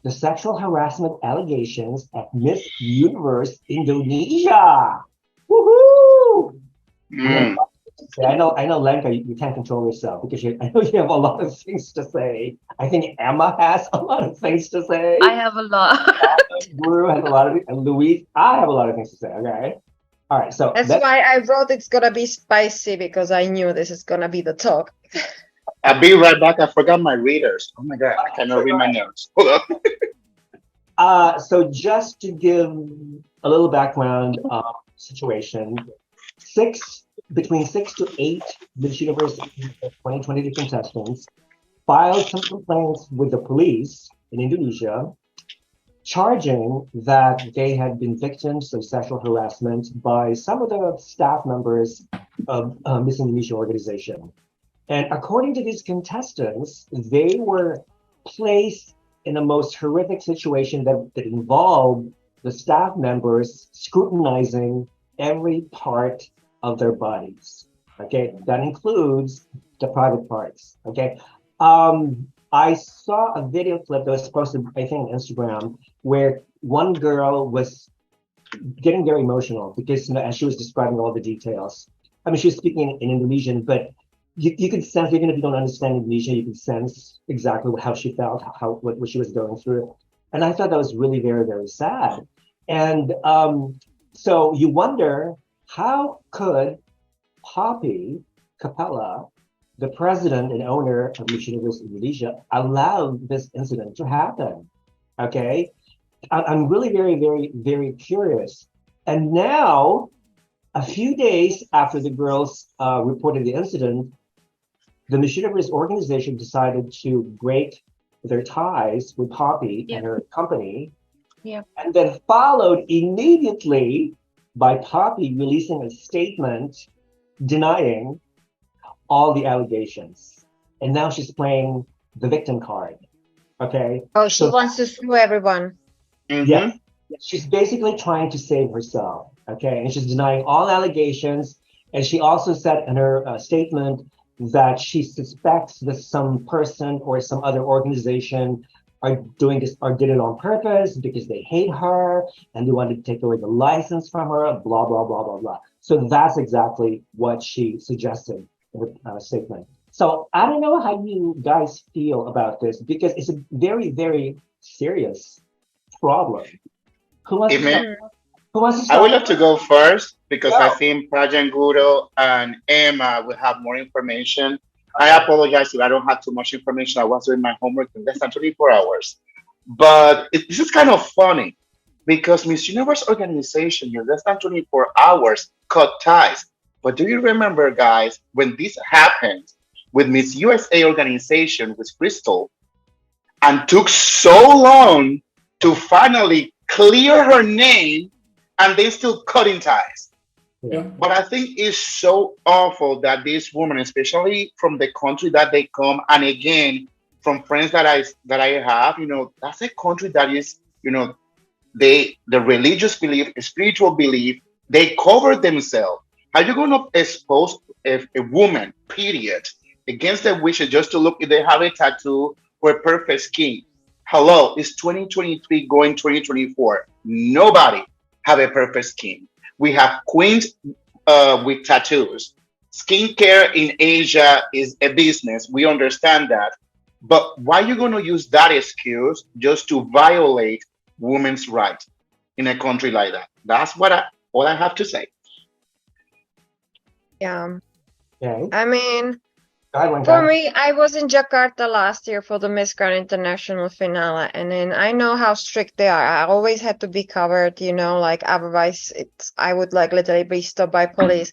the sexual harassment allegations at Miss Universe Indonesia. Woohoo! You have a Mm. lot to say. I know, Lenka, you can't control yourself because I know you have a lot of things to say. I think Emma has a lot of things to I say. have a lot. Guru has a lot of, and Louise, I have a lot of things to say. Okay. All right. So That's why I wrote it's gonna be spicy because I knew this is gonna be the talk. I'll be right back. I forgot my readers. Oh my God, I cannot read my notes. Hold on. So just to give a little background situation, between 6 to 8 Miss Universe 2022 contestants filed some complaints with the police in Indonesia, charging that they had been victims of sexual harassment by some of the staff members of Miss Indonesia organization. And according to these contestants, they were placed in the most horrific situation that involved the staff members scrutinizing every part of their bodies. Okay, that includes the private parts. Okay, I saw a video clip that was posted, I think, on Instagram, where one girl was getting very emotional because, as she was describing all the details. I mean, she was speaking in Indonesian, but you could sense, even if you don't understand Indonesian, you could sense exactly how she felt, what she was going through. And I thought that was really very, very sad. And so you wonder, how could Poppy Capella, the president and owner of Miss Universe Indonesia, allow this incident to happen? Okay. I'm really very, very, very curious. And now, a few days after the girls reported the incident, the Miss Universe organization decided to break their ties with Poppy and her company, and then followed immediately by Poppy releasing a statement denying all the allegations. And now she's playing the victim card. Okay. Oh, she wants to sue everyone. Yeah. She's basically trying to save herself. Okay. And she's denying all allegations. And she also said in her statement that she suspects that some person or some other organization are doing this or did it on purpose because they hate her and they wanted to take away the license from her, blah, blah, blah, blah, blah. So that's exactly what she suggested in the statement. So I don't know how you guys feel about this because it's a very, very serious problem. Who wants to start? Who wants to I would start? love to go first because I Go. think Pageant Guru and Emma will have more information. I apologize if I don't have too much information. I was doing my homework in less than 24 hours. But this is kind of funny because Miss Universe organization in less than 24 hours cut ties. But do you remember, guys, when this happened with Miss USA organization with Crystal and took so long to finally clear her name and they still cutting ties? Yeah. But I think it's so awful that this woman, especially from the country that they come, and again from friends that I have, that's a country that is, the religious belief, spiritual belief, they cover themselves. Are you going to expose a woman, period, against their wishes just to look if they have a tattoo or a perfect skin? Hello, it's 2023 going 2024. Nobody have a perfect skin. We have queens with tattoos. Skincare in Asia is a business. We understand that. But why are you going to use that excuse just to violate women's rights in a country like that? That's all I have to say. Yeah. Okay. I mean, Go ahead, Lenka. for me, I was in Jakarta last year for the Miss Grand International finale, and then I know how strict they are. I always had to be covered, like otherwise I would like literally be stopped by police.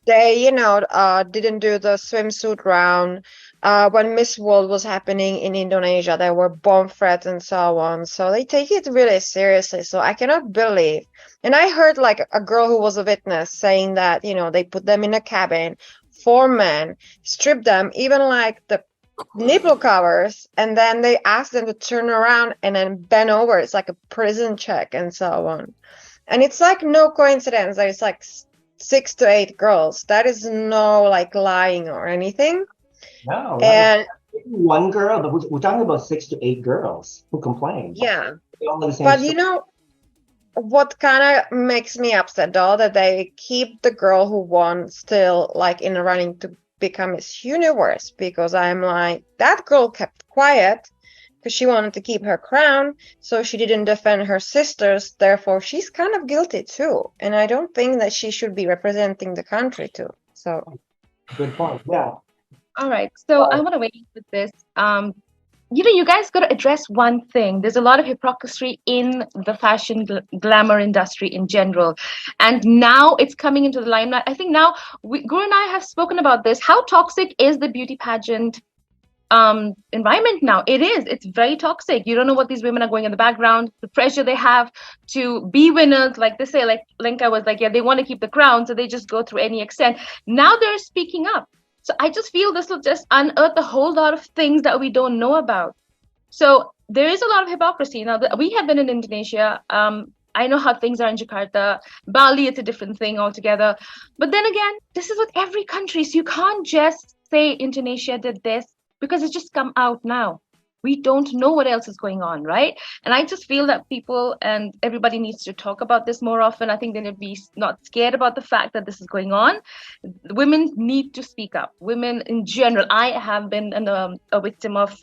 They, didn't do the swimsuit round. When Miss World was happening in Indonesia, there were bomb threats and so on. So they take it really seriously. So I cannot believe. And I heard like a girl who was a witness saying that, they put them in a cabin, 4 men, stripped them, even like the nipple covers, and then they asked them to turn around and then bend over. It's like a prison check and so on. And it's like no coincidence that it's like 6 to 8 girls. That is no like lying or anything. No. And one girl, but we're talking about 6 to 8 girls who complain. Yeah. They all have the same But story. you know, what kind of makes me upset though, that they keep the girl who won still like in the running to become Miss Universe, because I'm like, that girl kept quiet because she wanted to keep her crown, so she didn't defend her sisters, therefore she's kind of guilty too. And I don't think that she should be representing the country too. So Good point. Yeah. All right. So I want to weigh in with this. You guys got to address one thing. There's a lot of hypocrisy in the fashion glamour industry in general. And now it's coming into the limelight. I think now Guru and I have spoken about this. How toxic is the beauty pageant environment now? It's very toxic. You don't know what these women are going in the background, the pressure they have to be winners. Like they say, like Lenka was like, yeah, they want to keep the crown, so they just go through any extent. Now they're speaking up. So I just feel this will just unearth a whole lot of things that we don't know about. So there is a lot of hypocrisy. Now, we have been in Indonesia. I know how things are in Jakarta. Bali, it's a different thing altogether. But then again, this is with every country. So you can't just say Indonesia did this because it's just come out now. We don't know what else is going on, right? And I just feel that people and everybody needs to talk about this more often. I think they need to be not scared about the fact that this is going on. Women need to speak up. Women in general. I have been a victim of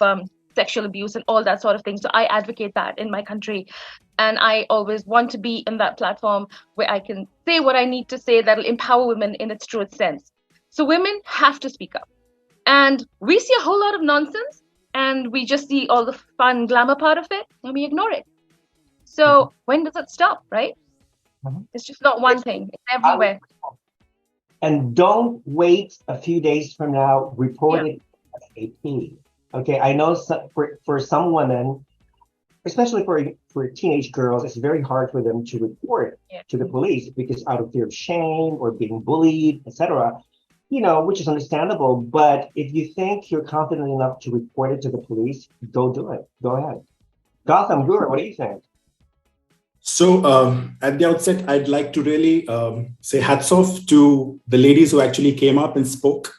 sexual abuse and all that sort of thing. So I advocate that in my country. And I always want to be in that platform where I can say what I need to say that'll empower women in its truest sense. So women have to speak up. And we see a whole lot of nonsense, and we just see all the fun glamour part of it, and we ignore it. So when does it stop, right? It's just not one thing. It's everywhere. And don't wait a few days from now, report it ASAP. Okay, I know for some women, especially for teenage girls, it's very hard for them to report to the police because out of fear of shame or being bullied, etc. Which is understandable. But if you think you're confident enough to report it to the police, go do it. Go ahead. Gotham Guru, what do you think? So at the outset, I'd like to really say hats off to the ladies who actually came up and spoke.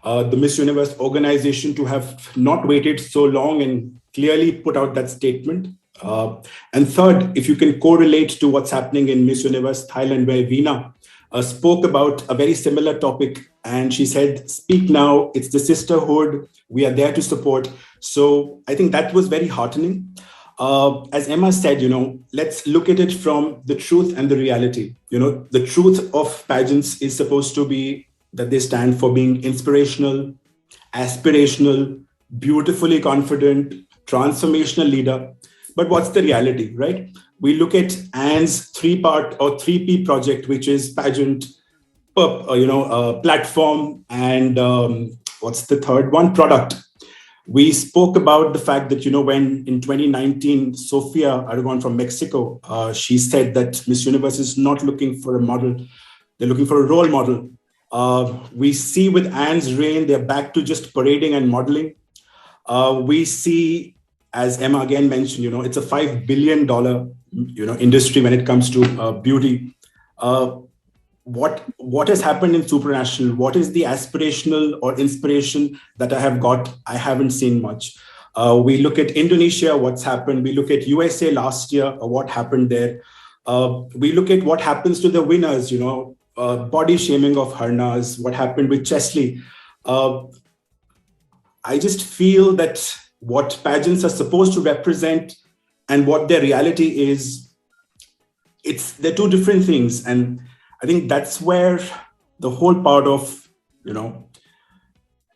The Miss Universe organization to have not waited so long and clearly put out that statement. And third, if you can correlate to what's happening in Miss Universe Thailand, where Veena spoke about a very similar topic. And she said, speak now, it's the sisterhood, we are there to support. So I think that was very heartening. As Emma said, let's look at it from the truth and the reality. The truth of pageants is supposed to be that they stand for being inspirational, aspirational, beautifully confident, transformational leader. But what's the reality, right? We look at Anne's 3-part or 3P project, which is pageant, platform, and what's the third one? Product. We spoke about the fact that, when in 2019, Sofia Aragon from Mexico, she said that Miss Universe is not looking for a model. They're looking for a role model. We see with Anne's reign, they're back to just parading and modeling. We see, as Emma again mentioned, it's a $5 billion, industry when it comes to beauty. What has happened in supranational? What is the aspirational or inspiration that I have got? I haven't seen much. We look at Indonesia, what's happened. We look at USA last year, what happened there. We look at what happens to the winners, body shaming of Harnas, what happened with Chesley. I just feel that what pageants are supposed to represent and what their reality is, they're two different things. And I think that's where the whole part of,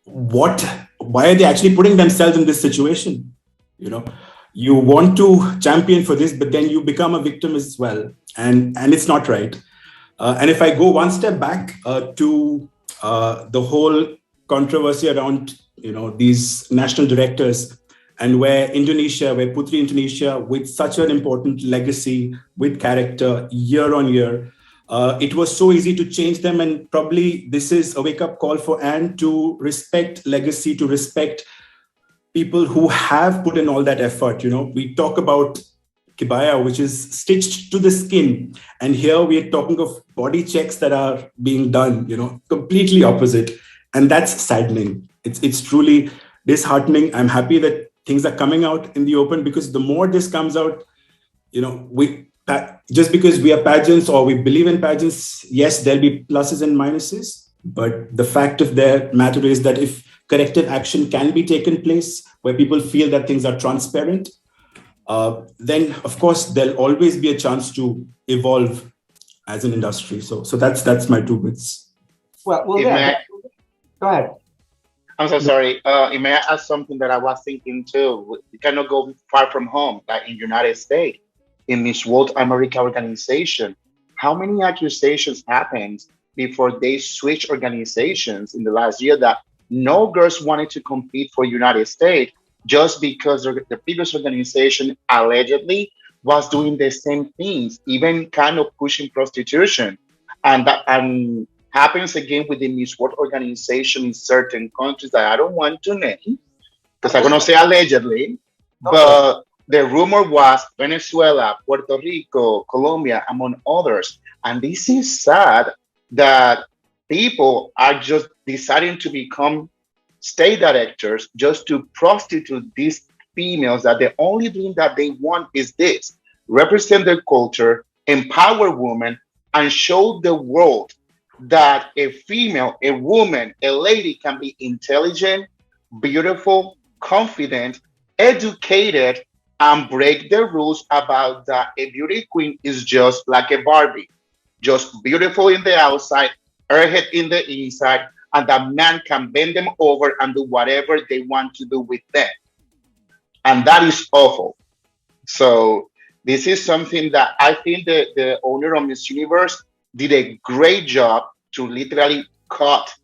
why are they actually putting themselves in this situation? You want to champion for this, but then you become a victim as well. And it's not right. And if I go one step back to the whole controversy around, these national directors, and where Putri Indonesia, with such an important legacy, with character, year on year, it was so easy to change them. And probably this is a wake-up call for Anne to respect legacy, to respect people who have put in all that effort. We talk about kibaya, which is stitched to the skin. And here we are talking of body checks that are being done, completely opposite. And that's saddening. It's truly disheartening. I'm happy that things are coming out in the open, because the more this comes out, just because we are pageants or we believe in pageants, yes, there'll be pluses and minuses. But the fact of the matter is that if corrective action can be taken place where people feel that things are transparent, then of course there'll always be a chance to evolve as an industry. So that's my 2 bits. Well, yeah. Go ahead. I'm so sorry. May I ask something that I was thinking too? We cannot go far from home, like in United States, in Miss World America organization. How many accusations happened before they switched organizations in the last year that no girls wanted to compete for United States just because the previous organization allegedly was doing the same things, even kind of pushing prostitution, and that happens again with the Miss World organization in certain countries that I don't want to name because I'm gonna say allegedly, but the rumor was Venezuela, Puerto Rico, Colombia, among others, and this is sad that people are just deciding to become state directors just to prostitute these females, that the only thing that they want is this: represent their culture, empower women, and show the world that a female, a woman, a lady can be intelligent, beautiful, confident, educated, and break the rules about that a beauty queen is just like a Barbie, just beautiful in the outside, airhead in the inside, and that man can bend them over and do whatever they want to do with them. And that is awful. So this is something that I think the owner of Miss Universe did a great job to literally cut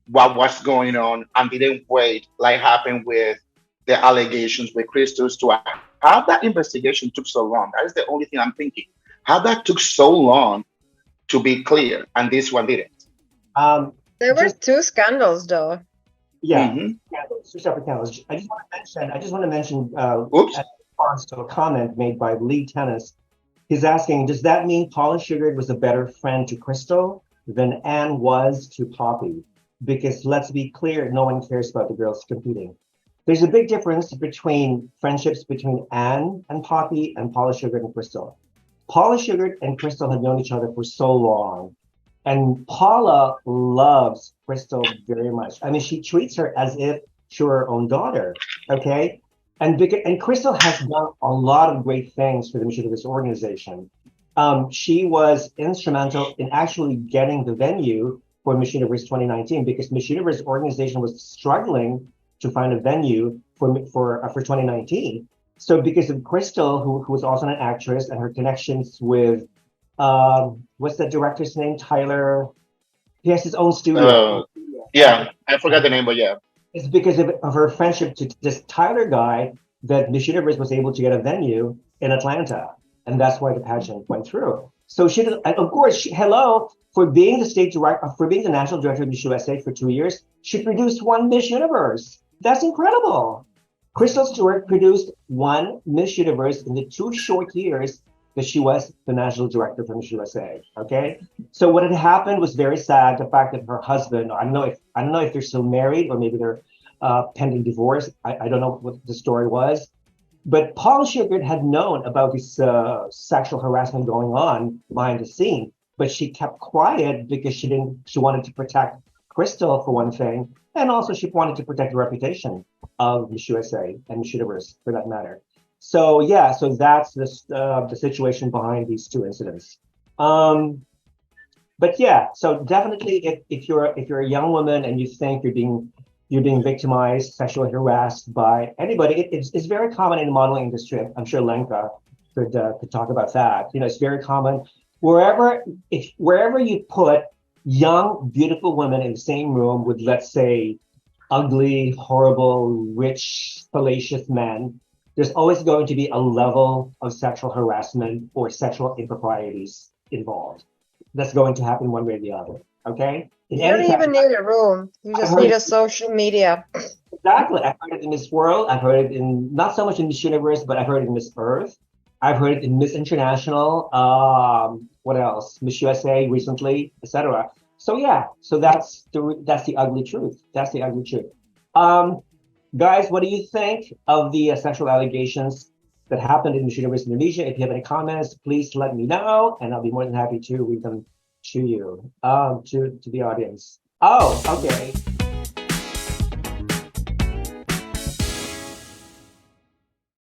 what was going on and didn't wait, like happened with the allegations with Christos, to how that investigation took so long. That is the only thing I'm thinking. How that took so long to be clear, and this one didn't. There were 2 scandals, though. Yeah, scandals, 2 separate scandals. I just want to mention. Oops. As a response to a comment made by Lee Tennis, he's asking, does that mean Paula Sugar was a better friend to Crystal than Anne was to Poppy? Because let's be clear, no one cares about the girls competing. There's a big difference between friendships between Anne and Poppy and Paula Sugar and Crystal. Paula Sugar and Crystal have known each other for so long. And Paula loves Crystal very much. I mean, she treats her as if she were her own daughter, okay? And Crystal has done a lot of great things for the Miss Universe organization. She was instrumental in actually getting the venue for Miss Universe 2019, because Miss Universe organization was struggling to find a venue for 2019. So because of Crystal, who was also an actress, and her connections with what's the director's name? Tyler. He has his own studio. Yeah, I forgot the name, but yeah. It's because of her friendship to this Tyler guy that Miss Universe was able to get a venue in Atlanta. And that's why the pageant went through. So she did, and of course, for being the state director, for being the national director of Miss USA for 2 years, she produced 1 Miss Universe. That's incredible. Crystal Stewart produced 1 Miss Universe in the 2 short years that she was the national director for Miss USA. Okay, so what had happened was very sad. The fact that her husband, I don't know if they're still married or maybe they're pending divorce. I don't know what the story was, but Paula Sugar had known about this sexual harassment going on behind the scene, but she kept quiet because she wanted to protect Crystal for one thing, and also she wanted to protect the reputation of Miss USA and Miss Universe for that matter. So yeah, so that's the situation behind these 2 incidents. But yeah, so definitely, if you're a young woman and you think you're being victimized, sexually harassed by anybody, it's very common in the modeling industry. I'm sure Lenka could talk about that. You know, it's very common wherever you put young, beautiful women in the same room with, let's say, ugly, horrible, rich, fallacious men. There's always going to be a level of sexual harassment or sexual improprieties involved. That's going to happen one way or the other. Okay? You don't even need a room. You just need a social media. Exactly. I've heard it in Miss World. I've heard it in, not so much in Miss Universe, but I've heard it in Miss Earth. I've heard it in Miss International. What else? Miss USA recently, etc. So yeah. So that's the ugly truth. That's the ugly truth. Guys, what do you think of the sexual allegations that happened in Miss Universe Indonesia? If you have any comments, please let me know, and I'll be more than happy to read them to you, to the audience. Oh, okay.